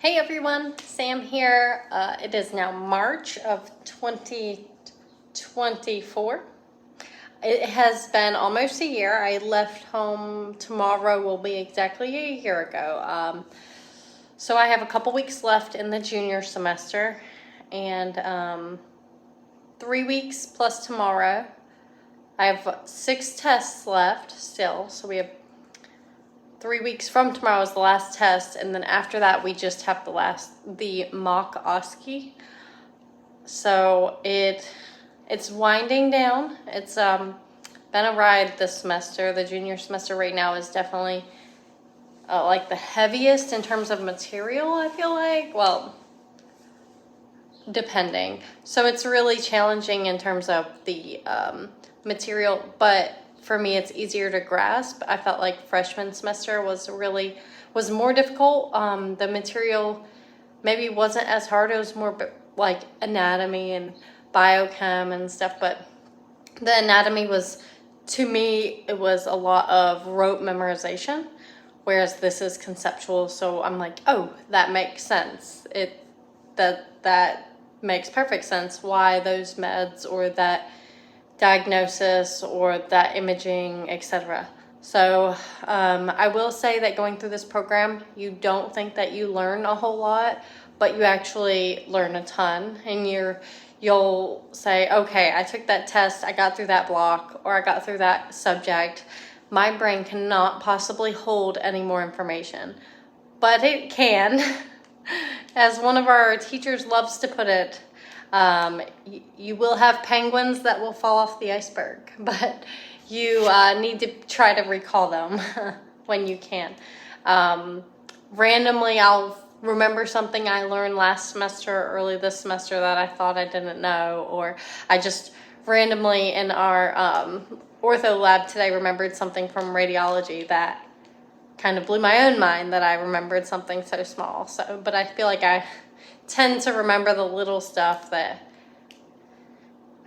Hey everyone, Sam here. It is now March of 2024. It has been almost a year. I left home tomorrow, will be exactly a year ago. So I have a couple weeks left in the junior semester and 3 weeks plus tomorrow. I have 6 tests left still, so we have 3 weeks from tomorrow is the last test, and then after that we just have the mock OSCE. So it's winding down. It's been a ride this semester. The junior semester right now is definitely like the heaviest in terms of material, I feel like. Well, depending. So it's really challenging in terms of the material, but for me it's easier to grasp. I felt like freshman semester was more difficult. The material maybe wasn't as hard. It was more like anatomy and biochem and stuff, but the anatomy was, to me, it was a lot of rote memorization, whereas this is conceptual. So I'm like, oh, that makes sense. That makes perfect sense why those meds or that diagnosis or that imaging, etc. So I will say that going through this program, you don't think that you learn a whole lot, but you actually learn a ton, and you'll say, okay, I took that test, I got through that block, or I got through that subject. My brain cannot possibly hold any more information, but it can. As one of our teachers loves to put it, you will have penguins that will fall off the iceberg, but you need to try to recall them when you can. Randomly, I'll remember something I learned last semester or early this semester that I thought I didn't know, or I just randomly in our ortho lab today remembered something from radiology that kind of blew my own mind, that I remembered something so small. So, but I feel like I tend to remember the little stuff that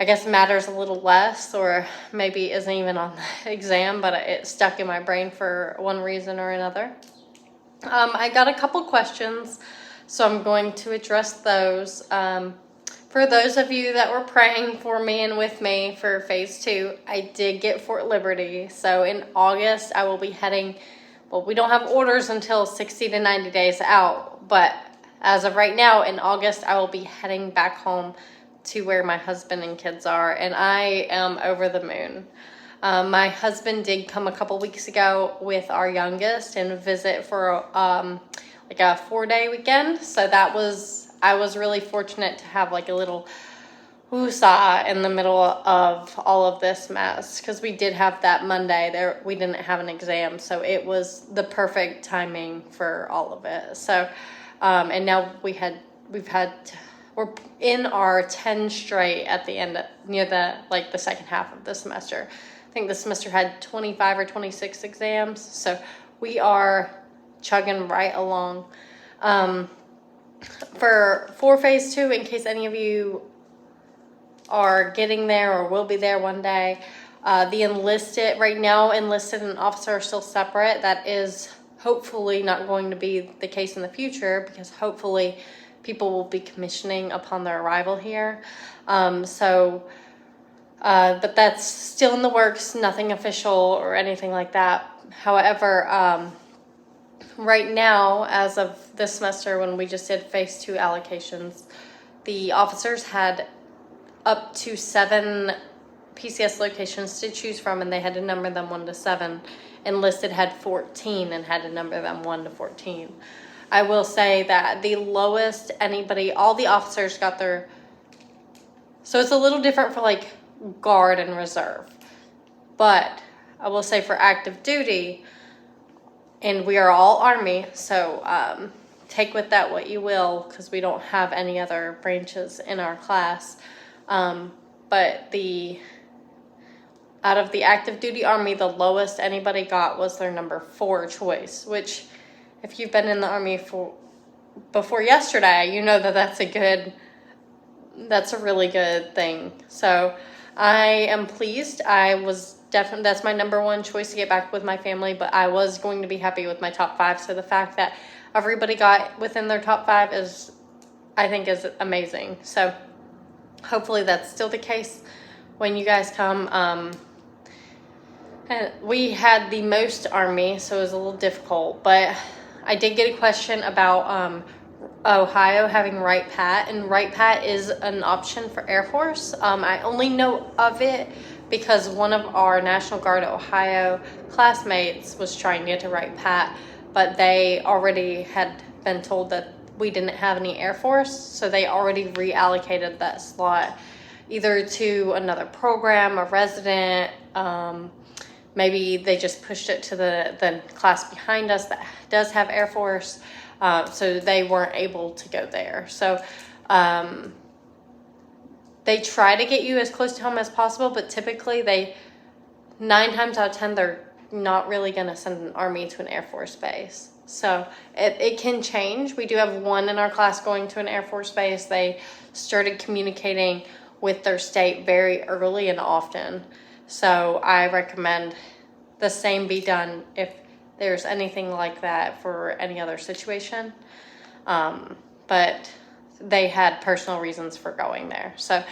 I guess matters a little less, or maybe isn't even on the exam, but it stuck in my brain for one reason or another. I got a couple questions, so I'm going to address those. For those of you that were praying for me and with me for phase 2, I did get Fort Liberty. So in August, I will be heading, well, we don't have orders until 60 to 90 days out, but as of right now, in August, I will be heading back home to where my husband and kids are, and I am over the moon. My husband did come a couple weeks ago with our youngest and visit for like a 4-day weekend. So I was really fortunate to have like a little woosah in the middle of all of this mess, because we did have that Monday there, we didn't have an exam, so it was the perfect timing for all of it. So and now we're in our 10 straight at the end, near the second half of the semester. I think the semester had 25 or 26 exams, so we are chugging right along. For phase 2, in case any of you are getting there or will be there one day, the enlisted and officer are still separate. That is hopefully not going to be the case in the future, because hopefully people will be commissioning upon their arrival here. But that's still in the works, nothing official or anything like that. However, right now, as of this semester, when we just did phase 2 allocations, the officers had up to 7 PCS locations to choose from, and they had to number them 1 to 7. Enlisted had 14 and had to number them 1 to 14. I will say that the lowest all the officers got their, so it's a little different for like guard and reserve, but I will say for active duty, and we are all Army, so take with that what you will, because we don't have any other branches in our class, but out of the active duty Army, the lowest anybody got was their number 4 choice, which, if you've been in the Army before yesterday, you know that that's a really good thing. So I am pleased. That's my number 1 choice to get back with my family, but I was going to be happy with my top 5. So the fact that everybody got within their top 5 is, I think, is amazing. So hopefully that's still the case when you guys come. And we had the most Army, so it was a little difficult, but I did get a question about Ohio having Right Pat, and Right Pat is an option for Air Force. I only know of it because one of our National Guard Ohio classmates was trying to get to Right Pat, but they already had been told that we didn't have any Air Force, so they already reallocated that slot either to another program, a resident, maybe they just pushed it to the class behind us that does have Air Force, so they weren't able to go there. So they try to get you as close to home as possible, but typically 9 times out of 10, they're not really going to send an Army to an Air Force base. So it can change. We do have one in our class going to an Air Force base. They started communicating with their state very early and often. So I recommend the same be done if there's anything like that for any other situation. But they had personal reasons for going there. So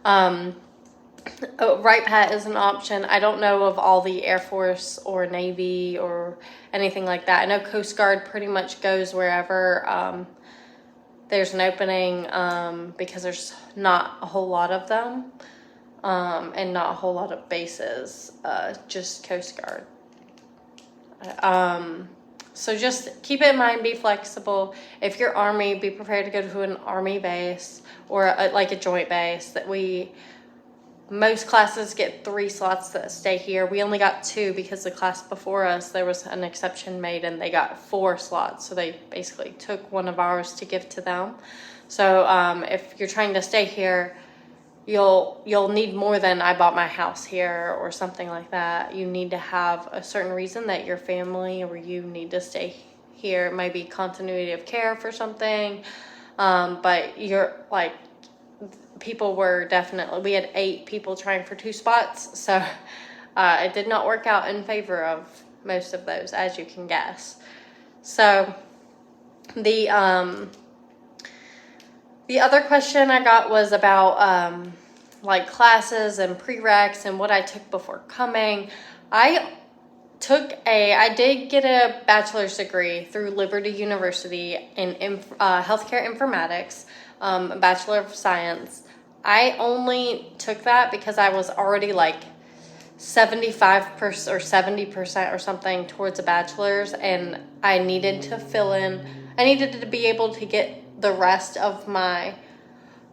Right Pat is an option. I don't know of all the Air Force or Navy or anything like that. I know Coast Guard pretty much goes wherever there's an opening, because there's not a whole lot of them, and not a whole lot of bases, just Coast Guard. So just keep it in mind, be flexible. If you're Army, be prepared to go to an Army base or like a joint base. Most classes get 3 slots that stay here. We only got 2 because the class before us, there was an exception made and they got 4 slots. So they basically took one of ours to give to them. So if you're trying to stay here, you'll need more than I bought my house here or something like that. You need to have a certain reason that your family or you need to stay here. It might be continuity of care for something, but you're like, people were definitely, we had 8 people trying for 2 spots, so it did not work out in favor of most of those, as you can guess. So the other question I got was about like classes and prereqs and what I took before coming. I did get a bachelor's degree through Liberty University in healthcare informatics, a Bachelor of Science. I only took that because I was already like 75% or 70% or something towards a bachelor's, and I needed to fill in. I needed to be able to get the rest of my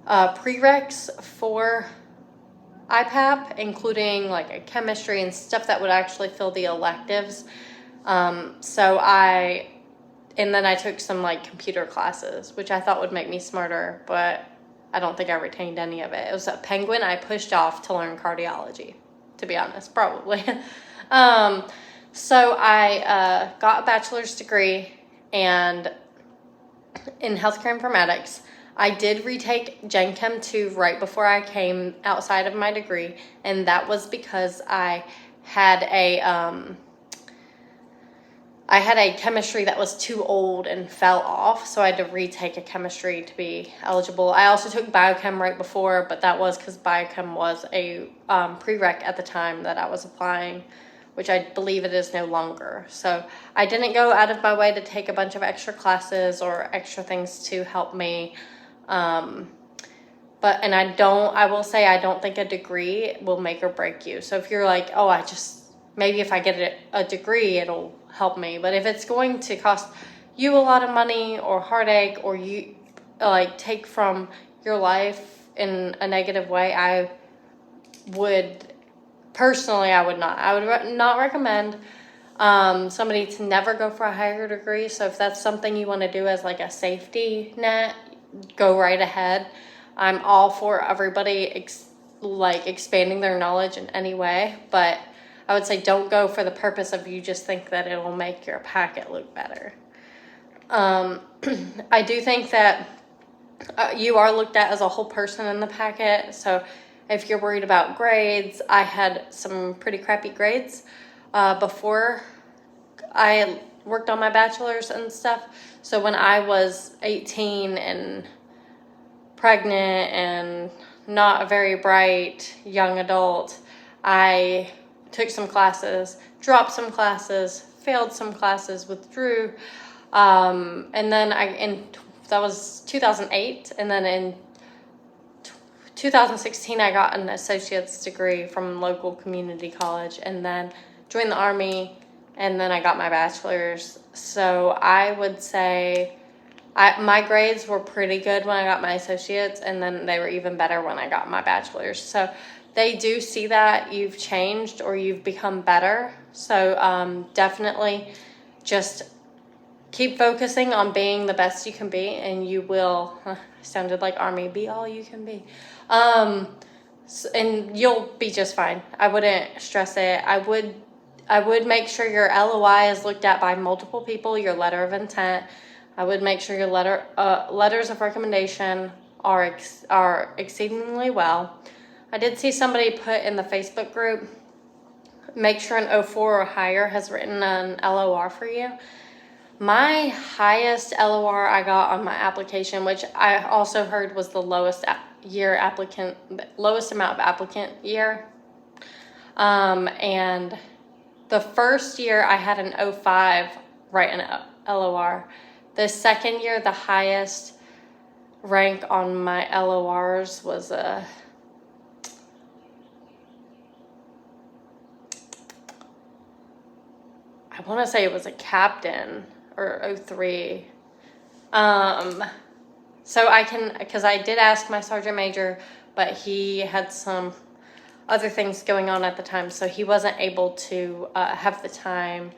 prereqs for IPAP, including like a chemistry and stuff that would actually fill the electives. And then I took some like computer classes, which I thought would make me smarter, but I don't think I retained any of it. It was a Penguin I pushed off to learn cardiology, to be honest, probably. So I got a bachelor's degree and in healthcare informatics. I did retake Gen Chem 2 right before I came outside of my degree, and that was because I had a chemistry that was too old and fell off, so I had to retake a chemistry to be eligible. I also took biochem right before, but that was because biochem was a prereq at the time that I was applying, which I believe it is no longer. So I didn't go out of my way to take a bunch of extra classes or extra things to help me. I will say I don't think a degree will make or break you. So if you're like, oh, maybe if I get a degree, it'll help me. But if it's going to cost you a lot of money or heartache, or you like take from your life in a negative way, I would not recommend somebody to never go for a higher degree. So if that's something you want to do as like a safety net, go right ahead. I'm all for everybody expanding their knowledge in any way, but I would say don't go for the purpose of you just think that it will make your packet look better. I do think that you are looked at as a whole person in the packet. So if you're worried about grades, I had some pretty crappy grades before I worked on my bachelor's and stuff. So when I was 18 and pregnant and not a very bright young adult, I took some classes, dropped some classes, failed some classes, withdrew, and then that was 2008, and then in 2016 I got an associate's degree from local community college, and then joined the Army, and then I got my bachelor's. So I would say my grades were pretty good when I got my associates, and then they were even better when I got my bachelor's. So they do see that you've changed or you've become better. So definitely just keep focusing on being the best you can be, and you will, sounded like Army, be all you can be. And you'll be just fine. I wouldn't stress it. I would make sure your LOI is looked at by multiple people, your letter of intent. I would make sure your letters of recommendation are exceedingly well. I did see somebody put in the Facebook group, make sure an 04 or higher has written an LOR for you. My highest LOR I got on my application, which I also heard was the lowest amount of applicant year. And the first year I had an 05 write an LOR. The second year, the highest rank on my LORs was I want to say it was a captain, or 03. So because I did ask my sergeant major, but he had some other things going on at the time, so he wasn't able to have the time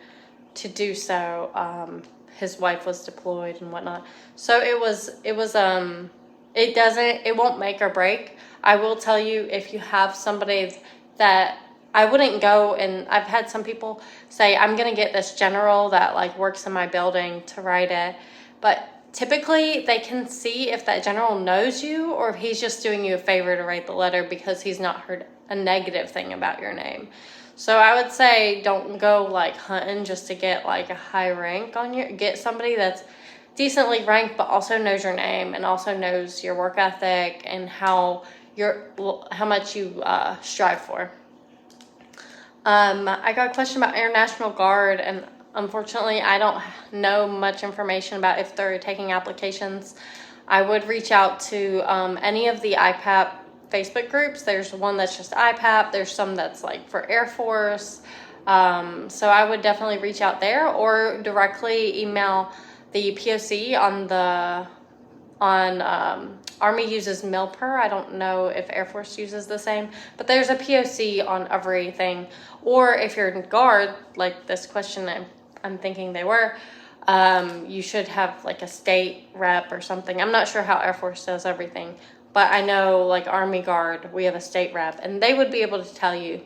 to do so. His wife was deployed and whatnot. So it won't make or break. I will tell you, if you have somebody that, I wouldn't go, and I've had some people say, I'm going to get this general that like works in my building to write it. But typically they can see if that general knows you or if he's just doing you a favor to write the letter because he's not heard a negative thing about your name. So I would say don't go like hunting just to get like a high rank on get somebody that's decently ranked but also knows your name and also knows your work ethic and how much you strive for. I got a question about Air National Guard, and unfortunately I don't know much information about if they're taking applications. I would reach out to any of the IPAP Facebook groups. There's one that's just IPAP. There's some that's like for Air Force. So I would definitely reach out there or directly email the POC on Army uses MilPer. I don't know if Air Force uses the same, but there's a POC on everything. Or if you're in Guard, like this question I'm thinking they were, you should have like a state rep or something. I'm not sure how Air Force does everything, but I know like Army Guard, we have a state rep, and they would be able to tell you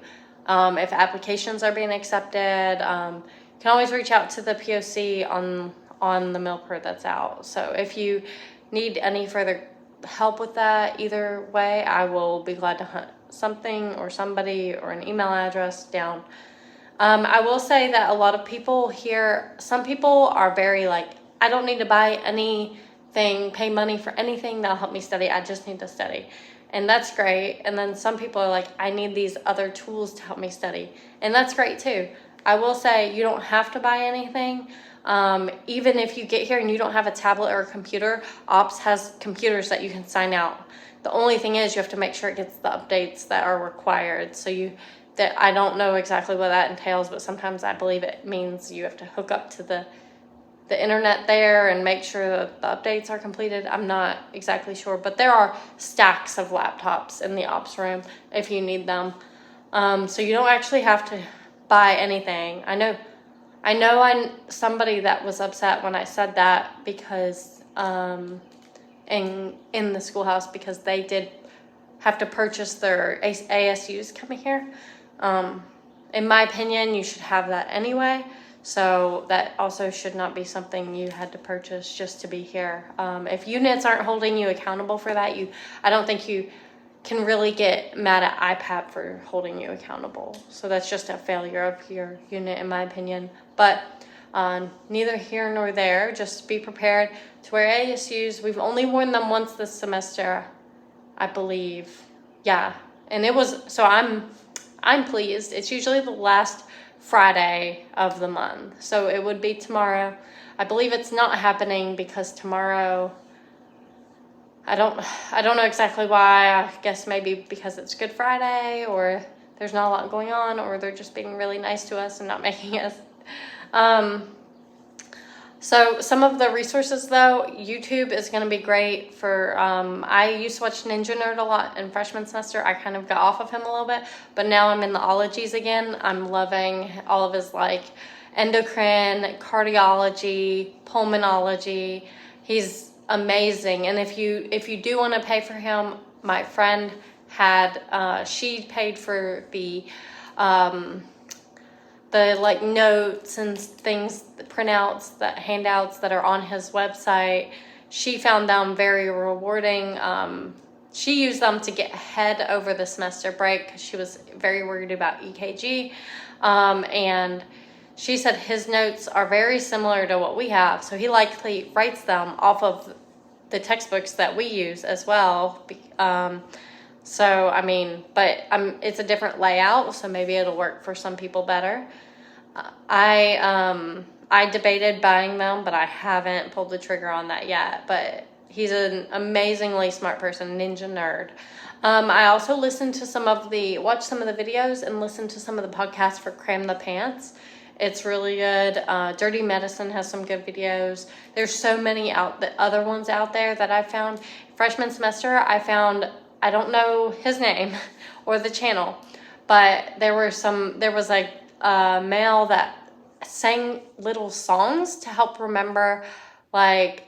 if applications are being accepted. You can always reach out to the POC on the MilPer that's out. So if you need any further help with that, either way, I will be glad to hunt something or somebody or an email address down. I will say that a lot of people here, some people are very like, I don't need to buy anything, pay money for anything that'll help me study. I just need to study. And that's great. And then some people are like, I need these other tools to help me study. And that's great too. I will say you don't have to buy anything. Even if you get here and you don't have a tablet or a computer, Ops has computers that you can sign out. The only thing is you have to make sure it gets the updates that are required. That I don't know exactly what that entails, but sometimes I believe it means you have to hook up to the internet there and make sure that the updates are completed. I'm not exactly sure, but there are stacks of laptops in the Ops room if you need them. So you don't actually have to buy anything. I know I'm somebody that was upset when I said that because in the schoolhouse, because they did have to purchase their ASUs coming here. In my opinion, you should have that anyway. So that also should not be something you had to purchase just to be here. If units aren't holding you accountable for that, I don't think you can really get mad at IPAP for holding you accountable. So that's just a failure of your unit, in my opinion. But Neither here nor there. Just be prepared to wear ASUs. We've only worn them once this semester, I believe. Yeah, and it was, so I'm pleased. It's usually the last Friday of the month, so it would be tomorrow. I believe it's not happening because tomorrow, I don't know exactly why. I guess maybe because it's Good Friday, or there's not a lot going on, or they're just being really nice to us and not making us. So some of the resources, though, YouTube is going to be great for, I used to watch Ninja Nerd a lot in freshman semester. I kind of got off of him a little bit, but now I'm in the ologies again. I'm loving all of his, like, endocrine, cardiology, pulmonology. He's amazing. And if you do want to pay for him, my friend had, she paid for the like notes and things, the printouts, the handouts that are on his website. She found them very rewarding. She used them to get ahead over the semester break because she was very worried about EKG. And she said his notes are very similar to what we have. So he likely writes them off of the textbooks that we use as well. So, I mean, but it's a different layout, so maybe it'll work for some people better. I debated buying them, but I haven't pulled the trigger on that yet. But he's an amazingly smart person, Ninja Nerd. I also watched some of the videos and listened to some of the podcasts for Cram the Pants. It's really good. Dirty Medicine has some good videos. There's so many other ones out there that I found. Freshman semester, I don't know his name or the channel, but there was like a male that sang little songs to help remember, like,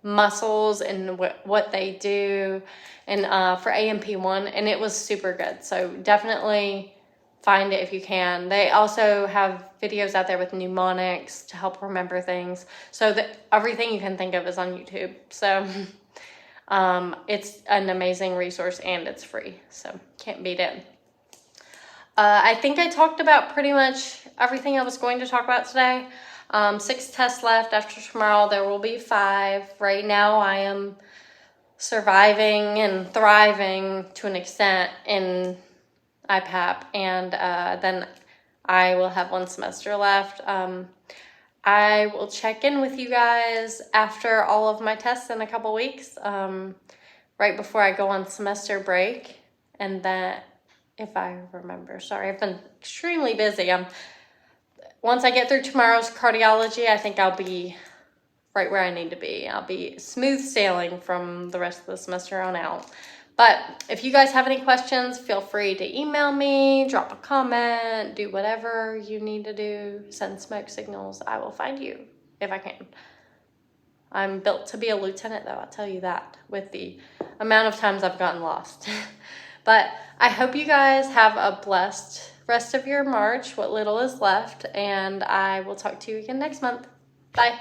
muscles and what they do, and for A&P1, and it was super good. So definitely find it if you can. They also have videos out there with mnemonics to help remember things. So everything you can think of is on YouTube. So it's an amazing resource and it's free. So can't beat it. I think I talked about pretty much everything I was going to talk about today. 6 tests left. After tomorrow, there will be 5. Right now, I am surviving and thriving to an extent in IPAP, and then I will have 1 semester left. I will check in with you guys after all of my tests in a couple weeks, right before I go on semester break, and then, if I remember, sorry, I've been extremely busy. Once I get through tomorrow's cardiology, I think I'll be right where I need to be. I'll be smooth sailing from the rest of the semester on out. But if you guys have any questions, feel free to email me, drop a comment, do whatever you need to do, send smoke signals. I will find you if I can. I'm built to be a lieutenant, though, I'll tell you that, with the amount of times I've gotten lost. But I hope you guys have a blessed rest of your March, what little is left, and I will talk to you again next month. Bye.